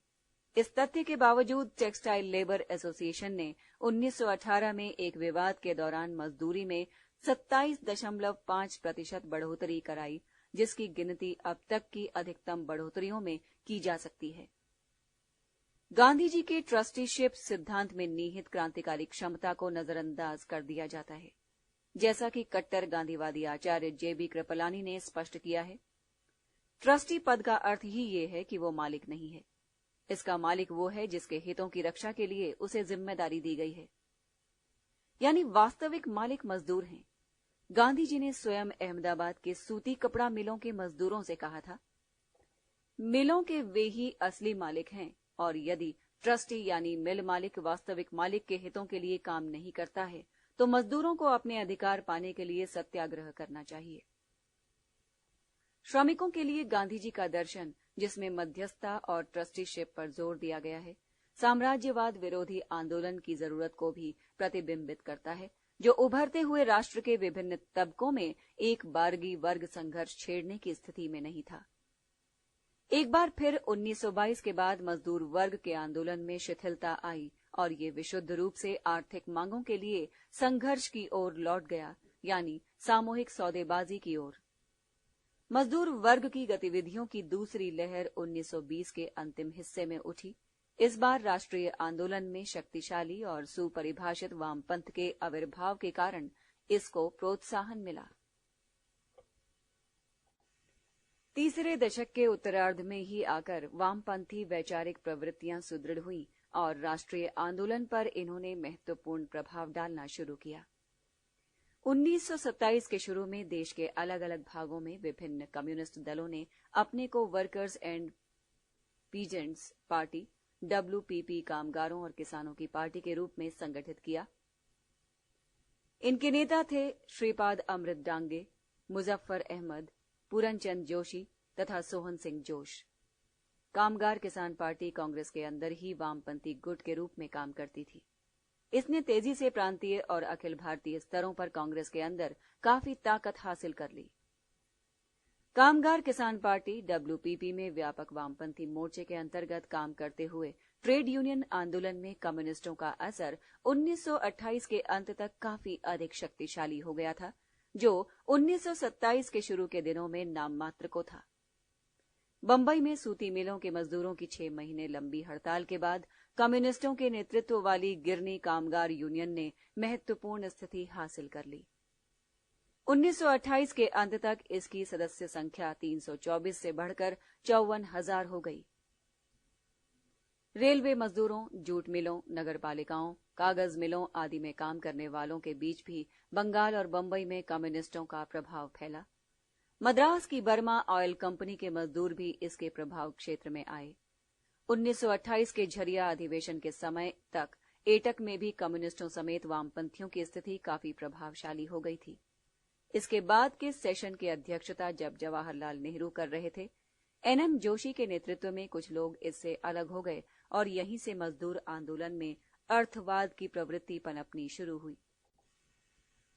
इस तथ्य के बावजूद टेक्सटाइल लेबर एसोसिएशन ने 1918 में एक विवाद के दौरान मजदूरी में 27.5% बढ़ोतरी कराई, जिसकी गिनती अब तक की अधिकतम बढ़ोतरियों में की जा सकती है। गांधी जी के ट्रस्टीशिप सिद्धांत में निहित क्रांतिकारी क्षमता को नजरअंदाज कर दिया जाता है, जैसा कि कट्टर गांधीवादी आचार्य JB कृपलानी ने स्पष्ट किया है। ट्रस्टी पद का अर्थ ही ये है कि वो मालिक नहीं है। इसका मालिक वो है जिसके हितों की रक्षा के लिए उसे जिम्मेदारी दी गई है, यानी वास्तविक मालिक मजदूर हैं। गांधी जी ने स्वयं अहमदाबाद के सूती कपड़ा मिलों के मजदूरों से कहा था, मिलों के वे ही असली मालिक हैं और यदि ट्रस्टी यानी मिल मालिक वास्तविक मालिक के हितों के लिए काम नहीं करता है तो मजदूरों को अपने अधिकार पाने के लिए सत्याग्रह करना चाहिए। श्रमिकों के लिए गांधी जी का दर्शन, जिसमें मध्यस्थता और ट्रस्टीशिप पर जोर दिया गया है, साम्राज्यवाद विरोधी आंदोलन की जरूरत को भी प्रतिबिंबित करता है, जो उभरते हुए राष्ट्र के विभिन्न तबकों में एक बारगी वर्ग संघर्ष छेड़ने की स्थिति में नहीं था। एक बार फिर 1922 के बाद मजदूर वर्ग के आंदोलन में शिथिलता आई और ये विशुद्ध रूप से आर्थिक मांगों के लिए संघर्ष की ओर लौट गया, यानी सामूहिक सौदेबाजी की ओर। मजदूर वर्ग की गतिविधियों की दूसरी लहर 1920 के अंतिम हिस्से में उठी। इस बार राष्ट्रीय आंदोलन में शक्तिशाली और सुपरिभाषित वामपंथ के आविर्भाव के कारण इसको प्रोत्साहन मिला। तीसरे दशक के उत्तरार्ध में ही आकर वामपंथी वैचारिक प्रवृत्तियां सुदृढ़ हुई और राष्ट्रीय आंदोलन पर इन्होंने महत्वपूर्ण प्रभाव डालना शुरू किया। 1927 के शुरू में देश के अलग अलग भागों में विभिन्न कम्युनिस्ट दलों ने अपने को workers and peasants party WPP कामगारों और किसानों की पार्टी के रूप में संगठित किया। इनके नेता थे श्रीपाद अमृत डांगे, मुजफ्फर अहमद, पूरनचंद जोशी तथा सोहन सिंह जोश। कामगार किसान पार्टी कांग्रेस के अंदर ही वामपंथी गुट के रूप में काम करती थी। इसने तेजी से प्रांतीय और अखिल भारतीय स्तरों पर कांग्रेस के अंदर काफी ताकत हासिल कर ली। कामगार किसान पार्टी WPP में व्यापक वामपंथी मोर्चे के अंतर्गत काम करते हुए ट्रेड यूनियन आंदोलन में कम्युनिस्टों का असर 1928 के अंत तक काफी अधिक शक्तिशाली हो गया था, जो 1927 के शुरू के दिनों में नाम मात्र को था। बंबई में सूती मिलों के मजदूरों की 6 महीने लंबी हड़ताल के बाद कम्युनिस्टों के नेतृत्व वाली गिरनी कामगार यूनियन ने महत्वपूर्ण स्थिति हासिल कर ली। 1928 के अंत तक इसकी सदस्य संख्या 324 से बढ़कर 54,000 हो गई। रेलवे मजदूरों, जूट मिलों, नगरपालिकाओं, कागज मिलों आदि में काम करने वालों के बीच भी बंगाल और बंबई में कम्युनिस्टों का प्रभाव फैला। मद्रास की बर्मा ऑयल कंपनी के मजदूर भी इसके प्रभाव क्षेत्र में आए। 1928 के झरिया अधिवेशन के समय तक एटक में भी कम्युनिस्टों समेत वामपंथियों की स्थिति काफी प्रभावशाली हो गई थी। इसके बाद के सेशन की अध्यक्षता जब जवाहरलाल नेहरू कर रहे थे, एनएम जोशी के नेतृत्व में कुछ लोग इससे अलग हो गए और यहीं से मजदूर आंदोलन में अर्थवाद की प्रवृत्ति पनपनी शुरू हुई।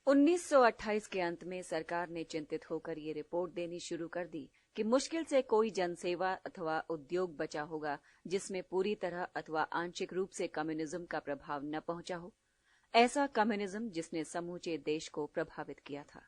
1928 के अंत में सरकार ने चिंतित होकर ये रिपोर्ट देनी शुरू कर दी कि मुश्किल से कोई जनसेवा अथवा उद्योग बचा होगा जिसमें पूरी तरह अथवा आंशिक रूप से कम्युनिज्म का प्रभाव न पहुंचा हो, ऐसा कम्युनिज्म जिसने समूचे देश को प्रभावित किया था।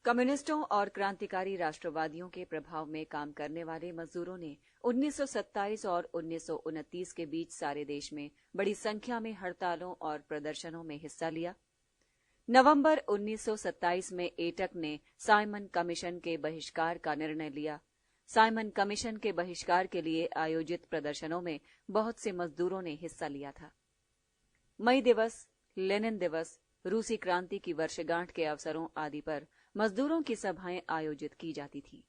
कम्युनिस्टों और क्रांतिकारी राष्ट्रवादियों के प्रभाव में काम करने वाले मजदूरों ने 1927 और 1929 के बीच सारे देश में बड़ी संख्या में हड़तालों और प्रदर्शनों में हिस्सा लिया। नवंबर 1927 में एटक ने साइमन कमीशन के बहिष्कार का निर्णय लिया। साइमन कमीशन के बहिष्कार के लिए आयोजित प्रदर्शनों में बहुत से मजदूरों ने हिस्सा लिया था। मई दिवस, लेनिन दिवस, रूसी क्रांति की वर्षगांठ के अवसरों आदि पर मजदूरों की सभाएं आयोजित की जाती थी।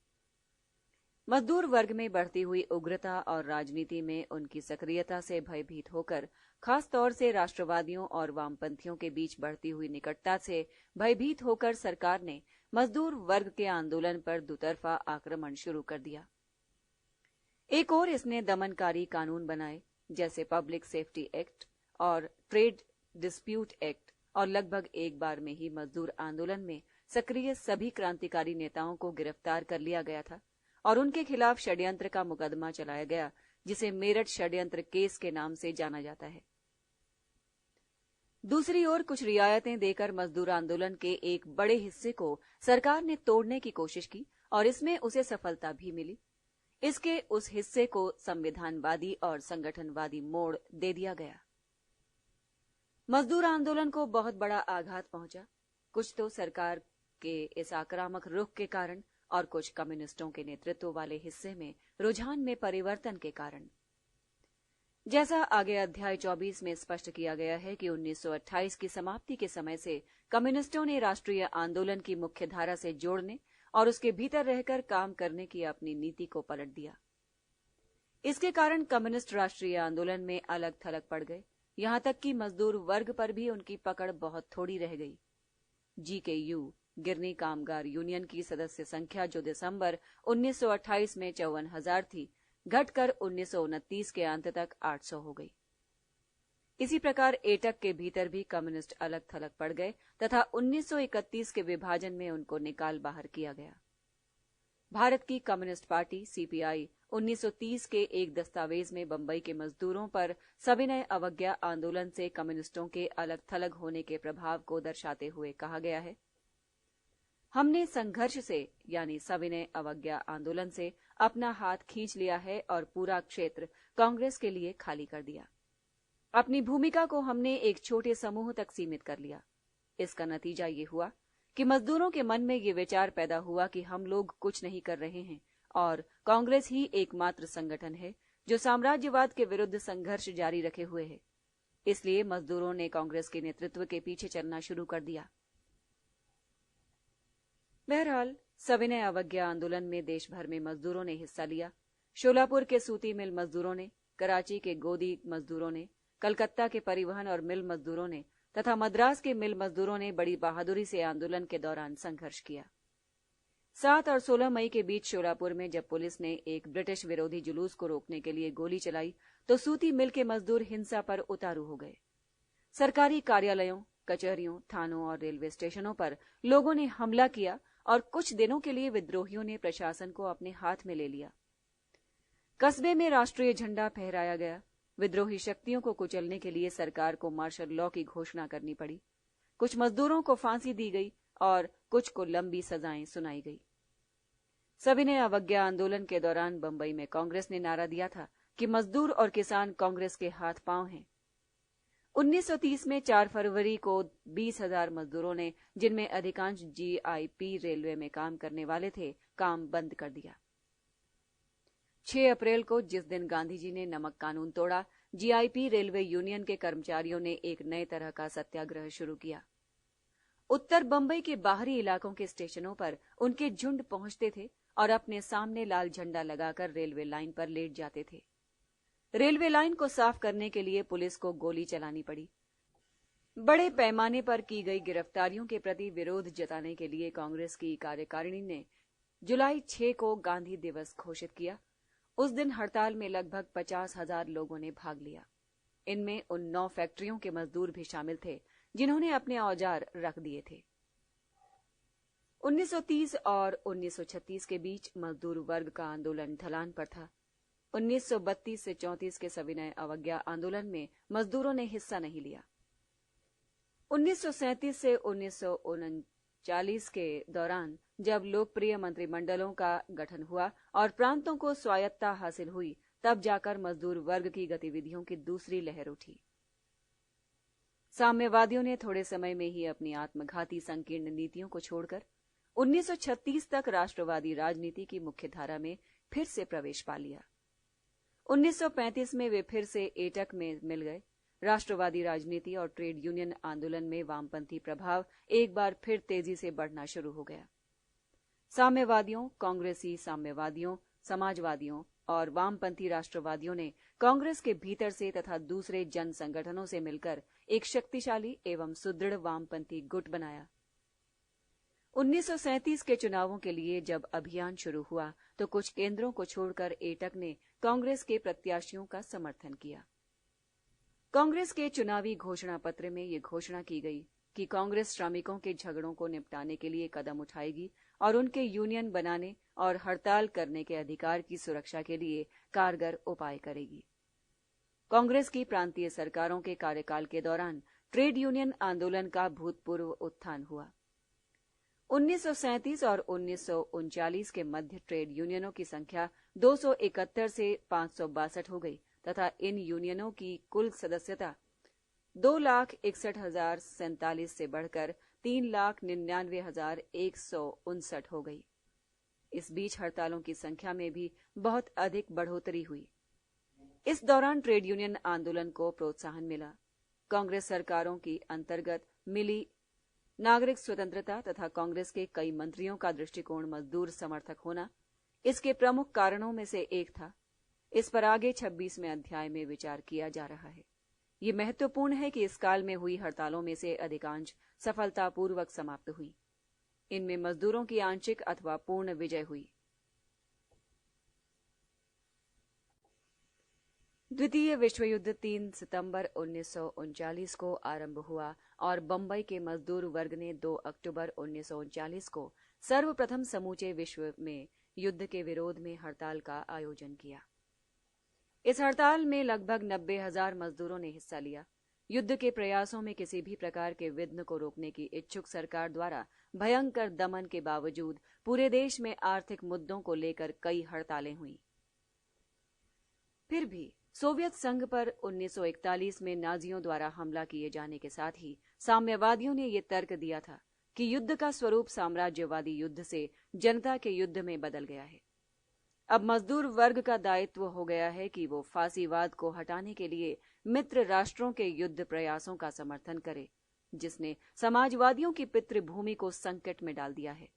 मजदूर वर्ग में बढ़ती हुई उग्रता और राजनीति में उनकी सक्रियता से भयभीत होकर, खास तौर से राष्ट्रवादियों और वामपंथियों के बीच बढ़ती हुई निकटता से भयभीत होकर सरकार ने मजदूर वर्ग के आंदोलन पर दुतरफा आक्रमण शुरू कर दिया। एक ओर इसने दमनकारी कानून बनाए, जैसे पब्लिक सेफ्टी एक्ट और ट्रेड डिस्प्यूट एक्ट, और लगभग एक बार में ही मजदूर आंदोलन में सक्रिय सभी क्रांतिकारी नेताओं को गिरफ्तार कर लिया गया था और उनके खिलाफ षड्यंत्र का मुकदमा चलाया गया, जिसे मेरठ षड्यंत्र केस के नाम से जाना जाता है। दूसरी ओर कुछ रियायतें देकर मजदूर आंदोलन के एक बड़े हिस्से को सरकार ने तोड़ने की कोशिश की और इसमें उसे सफलता भी मिली। इसके उस हिस्से को संविधानवादी और संगठनवादी मोड़ दे दिया गया। मजदूर आंदोलन को बहुत बड़ा आघात पहुंचा, कुछ तो सरकार के इस आक्रामक रुख के कारण और कुछ कम्युनिस्टों के नेतृत्व वाले हिस्से में रुझान में परिवर्तन के कारण। जैसा आगे अध्याय 24 में स्पष्ट किया गया है कि 1928 की समाप्ति के समय से कम्युनिस्टों ने राष्ट्रीय आंदोलन की मुख्य धारा से जोड़ने और उसके भीतर रहकर काम करने की अपनी नीति को पलट दिया। इसके कारण कम्युनिस्ट राष्ट्रीय आंदोलन में अलग थलग पड़ गए, यहां तक कि मजदूर वर्ग पर भी उनकी पकड़ बहुत थोड़ी रह गई। जीकेयू गिरनी कामगार यूनियन की सदस्य संख्या जो दिसंबर 1928 में 54,000 थी, घटकर 1929 के अंत तक 800 हो गई। इसी प्रकार एटक के भीतर भी कम्युनिस्ट अलग थलग पड़ गए तथा 1931 के विभाजन में उनको निकाल बाहर किया गया। भारत की कम्युनिस्ट पार्टी सीपीआई 1930 के एक दस्तावेज में बंबई के मजदूरों पर सविनय अवज्ञा आंदोलन से कम्युनिस्टों के अलग थलग होने के प्रभाव को दर्शाते हुए कहा गया है, हमने संघर्ष से यानी सविनय अवज्ञा आंदोलन से अपना हाथ खींच लिया है और पूरा क्षेत्र कांग्रेस के लिए खाली कर दिया। अपनी भूमिका को हमने एक छोटे समूह तक सीमित कर लिया। इसका नतीजा ये हुआ कि मजदूरों के मन में ये विचार पैदा हुआ कि हम लोग कुछ नहीं कर रहे हैं और कांग्रेस ही एकमात्र संगठन है जो साम्राज्यवाद के विरुद्ध संघर्ष जारी रखे हुए है। इसलिए मजदूरों ने कांग्रेस के नेतृत्व के पीछे चलना शुरू कर दिया। बहरहाल सविनय अवज्ञा आंदोलन में देश भर में मजदूरों ने हिस्सा लिया। शोलापुर के सूती मिल मजदूरों ने, कराची के गोदी मजदूरों ने, कलकत्ता के परिवहन और मिल मजदूरों ने तथा मद्रास के मिल मजदूरों ने बड़ी बहादुरी से आंदोलन के दौरान संघर्ष किया। 7 और 16 मई के बीच शोलापुर में जब पुलिस ने एक ब्रिटिश विरोधी जुलूस को रोकने के लिए गोली चलाई तो सूती मिल के मजदूर हिंसा पर उतारू हो गए। सरकारी कार्यालयों, कचहरियों, थानों और रेलवे स्टेशनों पर लोगों ने हमला किया और कुछ दिनों के लिए विद्रोहियों ने प्रशासन को अपने हाथ में ले लिया। कस्बे में राष्ट्रीय झंडा फहराया गया। विद्रोही शक्तियों को कुचलने के लिए सरकार को मार्शल लॉ की घोषणा करनी पड़ी। कुछ मजदूरों को फांसी दी गई और कुछ को लंबी सजाएं सुनाई गई। सविनय अवज्ञा आंदोलन के दौरान बंबई में कांग्रेस ने नारा दिया था कि मजदूर और किसान कांग्रेस के हाथ पांव हैं। 1930 में 4 फरवरी को 20,000 मजदूरों ने, जिनमें अधिकांश जीआईपी रेलवे में काम करने वाले थे, काम बंद कर दिया। 6 अप्रैल को, जिस दिन गांधी जी ने नमक कानून तोड़ा, जीआईपी रेलवे यूनियन के कर्मचारियों ने एक नए तरह का सत्याग्रह शुरू किया। उत्तर बंबई के बाहरी इलाकों के स्टेशनों पर उनके झुंड पहुंचते थे और अपने सामने लाल झंडा लगाकर रेलवे लाइन पर लेट जाते थे। रेलवे लाइन को साफ करने के लिए पुलिस को गोली चलानी पड़ी। बड़े पैमाने पर की गई गिरफ्तारियों के प्रति विरोध जताने के लिए कांग्रेस की कार्यकारिणी ने जुलाई 6 को गांधी दिवस घोषित किया। उस दिन हड़ताल में लगभग 50,000 लोगों ने भाग लिया। इनमें उन 9 फैक्ट्रियों के मजदूर भी शामिल थे जिन्होंने अपने औजार रख दिए थे। 1930 और 1936 के बीच मजदूर वर्ग का आंदोलन ढलान पर था। 1932 से 34 के सविनय अवज्ञा आंदोलन में मजदूरों ने हिस्सा नहीं लिया। 1937 से 1939 के दौरान जब लोकप्रिय मंत्रिमंडलों का गठन हुआ और प्रांतों को स्वायत्तता हासिल हुई, तब जाकर मजदूर वर्ग की गतिविधियों की दूसरी लहर उठी। साम्यवादियों ने थोड़े समय में ही अपनी आत्मघाती संकीर्ण नीतियों को छोड़कर 1936 तक राष्ट्रवादी राजनीति की मुख्यधारा में फिर से प्रवेश पा लिया। 1935 में वे फिर से एटक में मिल गए। राष्ट्रवादी राजनीति और ट्रेड यूनियन आंदोलन में वामपंथी प्रभाव एक बार फिर तेजी से बढ़ना शुरू हो गया। साम्यवादियों, कांग्रेसी साम्यवादियों, समाजवादियों और वामपंथी राष्ट्रवादियों ने कांग्रेस के भीतर से तथा दूसरे जन संगठनों से मिलकर एक शक्तिशाली एवं सुदृढ़ वामपंथी गुट बनाया। 1937 के चुनावों के लिए जब अभियान शुरू हुआ तो कुछ केंद्रों को छोड़कर एटक ने कांग्रेस के प्रत्याशियों का समर्थन किया। कांग्रेस के चुनावी घोषणा पत्र में ये घोषणा की गई कि कांग्रेस श्रमिकों के झगड़ों को निपटाने के लिए कदम उठाएगी और उनके यूनियन बनाने और हड़ताल करने के अधिकार की सुरक्षा के लिए कारगर उपाय करेगी। कांग्रेस की प्रांतीय सरकारों के कार्यकाल के दौरान ट्रेड यूनियन आंदोलन का भूतपूर्व उत्थान हुआ। 1937 और 1939 के मध्य ट्रेड यूनियनों की संख्या 271 से 562 हो गई तथा इन यूनियनों की कुल सदस्यता 2,61,047 से बढ़कर 3,99,159 हो गई। इस बीच हड़तालों की संख्या में भी बहुत अधिक बढ़ोतरी हुई। इस दौरान ट्रेड यूनियन आंदोलन को प्रोत्साहन मिला। कांग्रेस सरकारों की अंतर्गत मिली नागरिक स्वतंत्रता तथा कांग्रेस के कई मंत्रियों का दृष्टिकोण मजदूर समर्थक होना इसके प्रमुख कारणों में से एक था। इस पर आगे 26वें अध्याय में विचार किया जा रहा है। ये महत्वपूर्ण है कि इस काल में हुई हड़तालों में से अधिकांश सफलतापूर्वक समाप्त हुई। इनमें मजदूरों की आंशिक अथवा पूर्ण विजय हुई। द्वितीय विश्व युद्ध 3 सितंबर 1939 को आरंभ हुआ और बंबई के मजदूर वर्ग ने 2 अक्टूबर 1939 को सर्वप्रथम समूचे विश्व में युद्ध के विरोध में हड़ताल का आयोजन किया। इस हड़ताल में लगभग 90,000 मजदूरों ने हिस्सा लिया। युद्ध के प्रयासों में किसी भी प्रकार के विघ्न को रोकने की इच्छुक सरकार द्वारा भयंकर दमन के बावजूद पूरे देश में आर्थिक मुद्दों को लेकर कई हड़तालें हुईं। फिर भी सोवियत संघ पर 1941 में नाजियों द्वारा हमला किए जाने के साथ ही साम्यवादियों ने यह तर्क दिया था कि युद्ध का स्वरूप साम्राज्यवादी युद्ध से जनता के युद्ध में बदल गया है। अब मजदूर वर्ग का दायित्व हो गया है कि वो फांसीवाद को हटाने के लिए मित्र राष्ट्रों के युद्ध प्रयासों का समर्थन करे, जिसने समाजवादियों की पितृभूमि को संकट में डाल दिया है।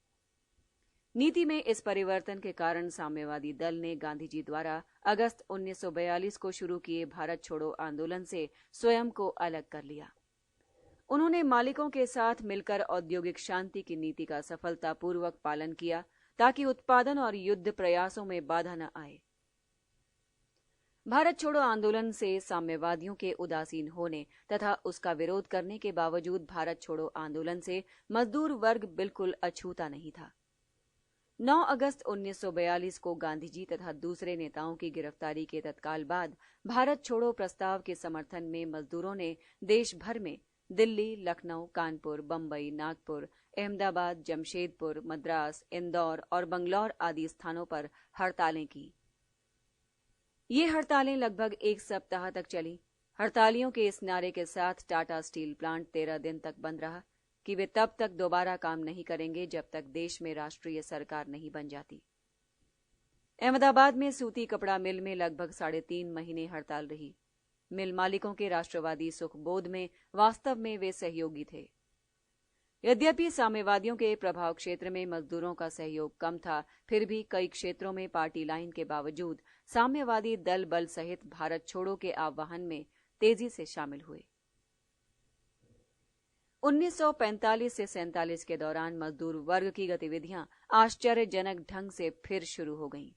नीति में इस परिवर्तन के कारण साम्यवादी दल ने गांधी जी द्वारा अगस्त 1942 को शुरू किए भारत छोड़ो आंदोलन से स्वयं को अलग कर लिया। उन्होंने मालिकों के साथ मिलकर औद्योगिक शांति की नीति का सफलतापूर्वक पालन किया ताकि उत्पादन और युद्ध प्रयासों में बाधा न आए। भारत छोड़ो आंदोलन से साम्यवादियों के उदासीन होने तथा उसका विरोध करने के बावजूद भारत छोड़ो आंदोलन से मजदूर वर्ग बिल्कुल अछूता नहीं था। 9 अगस्त 1942 को गांधी जी तथा दूसरे नेताओं की गिरफ्तारी के तत्काल बाद भारत छोड़ो प्रस्ताव के समर्थन में मजदूरों ने देश भर में दिल्ली, लखनऊ, कानपुर, बम्बई, नागपुर, अहमदाबाद, जमशेदपुर, मद्रास, इंदौर और बंगलौर आदि स्थानों पर हड़तालें की। ये हड़तालें लगभग एक सप्ताह तक चली। हड़तालियों के इस नारे के साथ टाटा स्टील प्लांट 13 दिन तक बंद रहा कि वे तब तक दोबारा काम नहीं करेंगे जब तक देश में राष्ट्रीय सरकार नहीं बन जाती। अहमदाबाद में सूती कपड़ा मिल में लगभग 3.5 महीने हड़ताल रही। मिल मालिकों के राष्ट्रवादी सुखबोध में वास्तव में वे सहयोगी थे। यद्यपि साम्यवादियों के प्रभाव क्षेत्र में मजदूरों का सहयोग कम था, फिर भी कई क्षेत्रों में पार्टी लाइन के बावजूद साम्यवादी दल बल सहित भारत छोड़ो के आह्वान में तेजी से शामिल हुए। 1945 से 47 के दौरान मजदूर वर्ग की गतिविधियां आश्चर्यजनक ढंग से फिर शुरू हो गईं।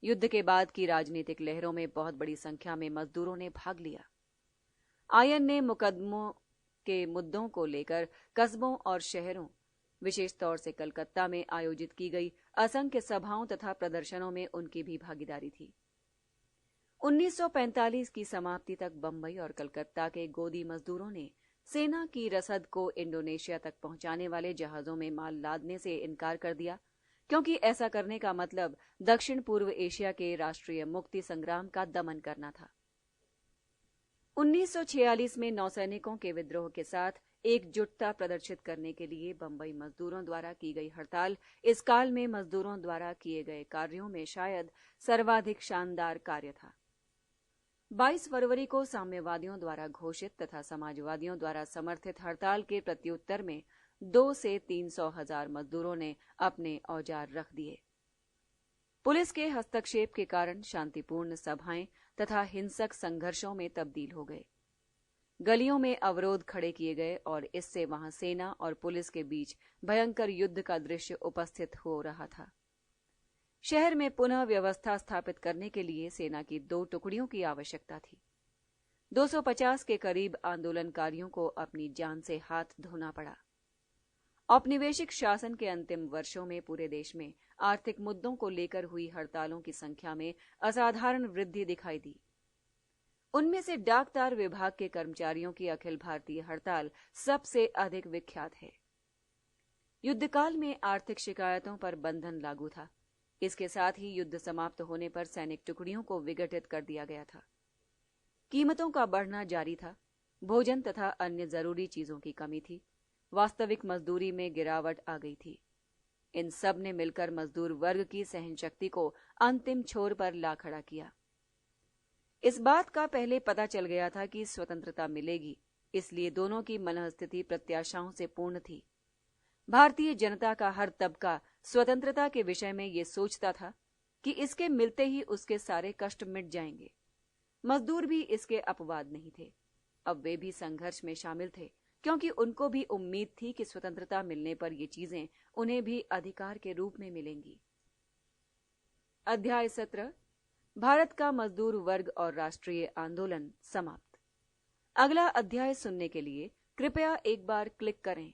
युद्ध के बाद की राजनीतिक लहरों में बहुत बड़ी संख्या में मजदूरों ने भाग लिया। आयन ने मुकदमों के मुद्दों को लेकर कस्बों और शहरों, विशेष तौर से कलकत्ता में आयोजित की गई असंख्य सभाओं तथा प्रदर्शनों में उनकी भी भागीदारी थी। 1945 की समाप्ति तक बंबई और कलकत्ता के गोदी मजदूरों ने सेना की रसद को इंडोनेशिया तक पहुंचाने वाले जहाजों में माल लादने से इनकार कर दिया, क्योंकि ऐसा करने का मतलब दक्षिण पूर्व एशिया के राष्ट्रीय मुक्ति संग्राम का दमन करना था। 1946 में नौसैनिकों के विद्रोह के साथ एकजुटता प्रदर्शित करने के लिए बंबई मजदूरों द्वारा की गई हड़ताल इस काल में मजदूरों द्वारा किए गए कार्यों में शायद सर्वाधिक शानदार कार्य था। 22 फरवरी को साम्यवादियों द्वारा घोषित तथा समाजवादियों द्वारा समर्थित हड़ताल के प्रत्युत्तर में 200 से 300 हजार मजदूरों ने अपने औजार रख दिए। पुलिस के हस्तक्षेप के कारण शांतिपूर्ण सभाएं तथा हिंसक संघर्षों में तब्दील हो गए। गलियों में अवरोध खड़े किए गए और इससे वहां सेना और पुलिस के बीच भयंकर युद्ध का दृश्य उपस्थित हो रहा था। शहर में पुनः व्यवस्था स्थापित करने के लिए सेना की 2 टुकड़ियों की आवश्यकता थी। 250 के करीब आंदोलनकारियों को अपनी जान से हाथ धोना पड़ा। औपनिवेशिक शासन के अंतिम वर्षों में पूरे देश में आर्थिक मुद्दों को लेकर हुई हड़तालों की संख्या में असाधारण वृद्धि दिखाई दी। उनमें से डाकतार विभाग के कर्मचारियों की अखिल भारतीय हड़ताल सबसे अधिक विख्यात है। युद्धकाल में आर्थिक शिकायतों पर बंधन लागू था। इसके साथ ही युद्ध समाप्त होने पर सैनिक टुकड़ियों को विघटित कर दिया गया था। कीमतों का बढ़ना जारी था। भोजन तथा अन्य जरूरी चीजों की कमी थी। वास्तविक मजदूरी में गिरावट आ गई थी। इन सब ने मिलकर मजदूर वर्ग की सहनशक्ति को अंतिम छोर पर ला खड़ा किया। इस बात का पहले पता चल गया था कि स्वतंत्रता मिलेगी, इसलिए दोनों की मनःस्थिति प्रत्याशाओं से पूर्ण थी। भारतीय जनता का हर तबका स्वतंत्रता के विषय में ये सोचता था कि इसके मिलते ही उसके सारे कष्ट मिट जाएंगे। मजदूर भी इसके अपवाद नहीं थे। अब वे भी संघर्ष में शामिल थे, क्योंकि उनको भी उम्मीद थी कि स्वतंत्रता मिलने पर ये चीजें उन्हें भी अधिकार के रूप में मिलेंगी। अध्याय 17 भारत का मजदूर वर्ग और राष्ट्रीय आंदोलन समाप्त। अगला अध्याय सुनने के लिए कृपया एक बार क्लिक करें।